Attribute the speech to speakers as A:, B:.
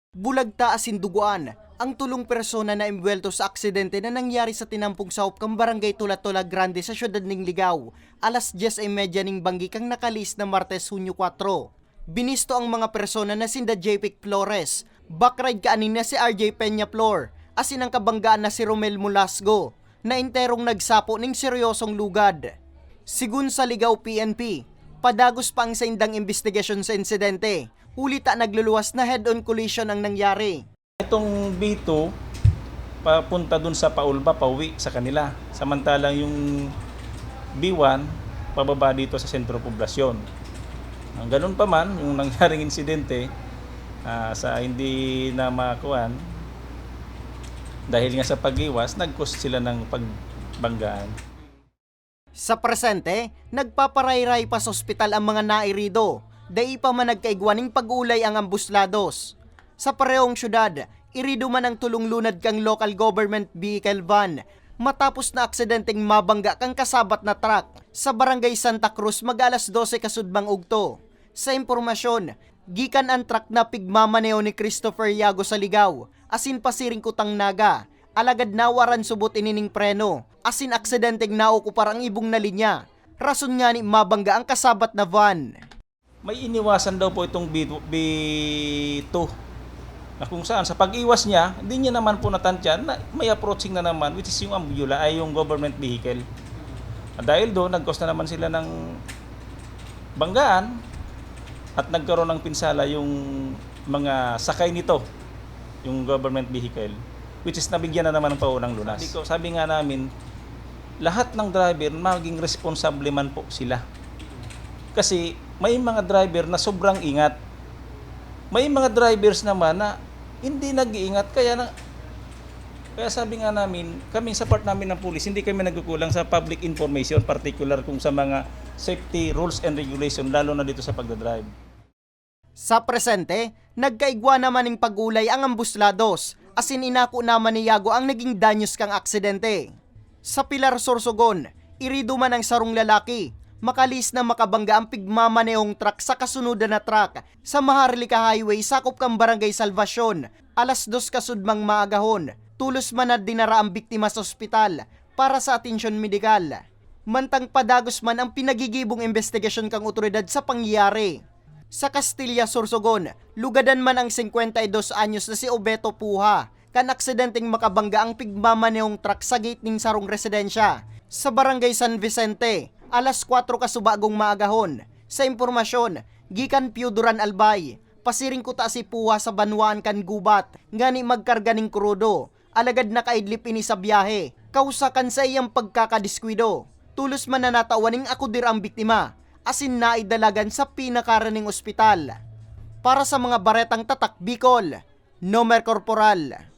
A: Bulagta asinduguan ang tulong persona na imbwelto sa aksidente na nangyari sa tinampong sa Hupkang Barangay Tula-Tula Grande sa siyudad ng Ligao, alas 10:30 ning banggi kang nakalis na Martes, Hunyo 4. Binisto ang mga persona na sinda JPIC Flores, backride kaanin na si RJ Peña Flor, asin ang kabanggaan na si Romel Mulasgo, na enterong nagsapo ning seryosong lugad. Sigun sa Ligao PNP, padagos pa ang sa indang investigasyon sa insidente, ulita nagluluwas na head-on collision ang nangyari.
B: Itong B2, papunta dun sa Paulba, pauwi sa kanila. Samantalang yung B1, pababa dito sa sentro poblasyon. Ang ganun pa man, yung nangyaring insidente, sa hindi na makuhan, dahil nga sa pag-iwas, nag-cause sila ng pagbanggaan.
A: Sa presente, nagpaparayray pa sa ospital ang mga nairido, dahil pa man nagkaigwaning pag-ulay ang ambuslados. Sa parehong syudad, irido man ang tulong-lunad kang local government vehicle van matapos na aksidenteng mabangga kang kasabat na truck sa barangay Santa Cruz mag-alas 12 kasudbang ugto. Sa impormasyon, gikan ang truck na pigmamaneo ni Christopher Yago sa Ligao, asin pasiring kutang naga, alagad nawaran subot inining preno, asin aksidenteng naokupar ang ibong na linya, rason nga ni mabangga ang kasabat na van.
B: May iniwasan daw po itong B2 na kung saan sa pag-iwas niya, hindi niya naman po natantyan na may approaching na naman, which is yung ambula ay yung government vehicle. Dahil doon, nag-cause na naman sila ng banggaan at nagkaroon ng pinsala yung mga sakay nito, yung government vehicle, which is nabigyan na naman ng paunang lunas. Sabi nga namin, lahat ng driver maging responsable man po sila. Kasi may mga driver na sobrang ingat. May mga drivers naman na hindi nag-iingat, kaya sabi nga namin, kami sa part namin ng pulis, hindi kami nagkukulang sa public information, particular kung sa mga safety rules and regulation, lalo na dito sa pagdadrive.
A: Sa presente, nagkaigwa naman ng pag-ulay ang ambuslados, asin inako naman ni Yago ang naging danyos kang aksidente. Sa Pilar, Sorsogon, irido man ang sarong lalaki, makalis na makabangga ang pigmamaneong truck sa kasunod na truck sa Maharlika Highway sakop kang Barangay Salvacion, alas 2 kasudmang maagahon, tulos man na dinara ang biktima sa ospital para sa atensyon medikal. Mantang padagos man ang pinagigibong investigasyon kang otoridad sa pangyayari. Sa Castilla, Sorsogon, lugadan man ang 52 anyos na si Obeto Puha, kan aksidenteng makabangga ang pigmamaneong truck sa gate ning sarong residensya sa Barangay San Vicente, alas 4 kasubagong maagahon. Sa impormasyon, gikan Piuduran Albay, pasiring kuta si Puha sa Banwaan kan Gubat, ngani magkarga ning krudo, alagad nakaidlip ini sa biyahe, kausakan sa iyang pagkakadiskwido. Tulos man na natawaning akudir ang biktima, asin naidalagan sa pinakaraning ospital. Para sa mga baretang tatak Bicol, Nomer Corporal.